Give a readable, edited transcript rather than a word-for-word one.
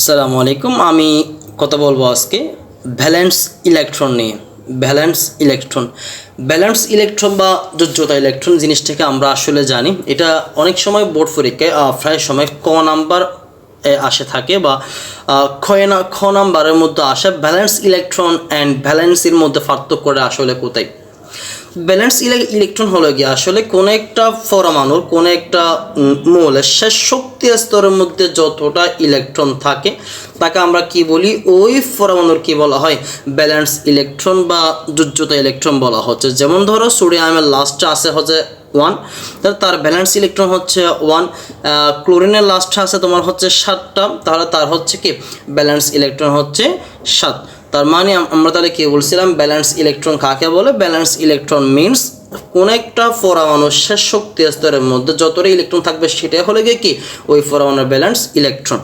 আসসালামু আলাইকুম। আমি কথা বলবো আজকে ভ্যালেন্স ইলেকট্রন নিয়ে। ব্যালেন্স ইলেকট্রন বা যোজ্যতা ইলেকট্রন জিনিসটাকে আমরা আসলে জানি। এটা অনেক সময় বোর্ড পরীক্ষায় প্রায় সময় ক নাম্বার আসে থাকে বা খ নাম্বারের মধ্যে আসে। ব্যালেন্স ইলেকট্রন অ্যান্ড ভ্যালেন্সির মধ্যে পার্থক্যটা আসলে কোথায়? ব্যালেন্স ইলেকট্রন হলো গিয়ে আসলে কোনো একটা পরমাণুর কোনো একটা মৌলের শেষ শক্তি স্তরের মধ্যে যতটা ইলেকট্রন থাকে তাকে আমরা কি বলি, ওই পরমাণুর কি বলা হয়, ব্যালেন্স ইলেকট্রন বা যোজ্যতা ইলেকট্রন বলা হচ্ছে। যেমন ধরো সোডিয়ামের লাস্টে আছে হচ্ছে 1, তাহলে তার ব্যালেন্স ইলেকট্রন হচ্ছে 1। ক্লোরিনের লাস্টে আছে তোমার হচ্ছে 7টা, তাহলে তার হচ্ছে কি ব্যালেন্স ইলেকট্রন হচ্ছে 7। তার মানে আমরা তাহলে কি বলছিলাম, ব্যালেন্স ইলেকট্রন কাকে বলে? ব্যালেন্স ইলেকট্রন মিনস কোন একটা পরমাণুর শেষ শক্তি স্তরের মধ্যে যতটা ইলেকট্রন থাকবে সেটাই হলো গিয়ে কি ওই পরমাণুর ব্যালেন্স ইলেকট্রন।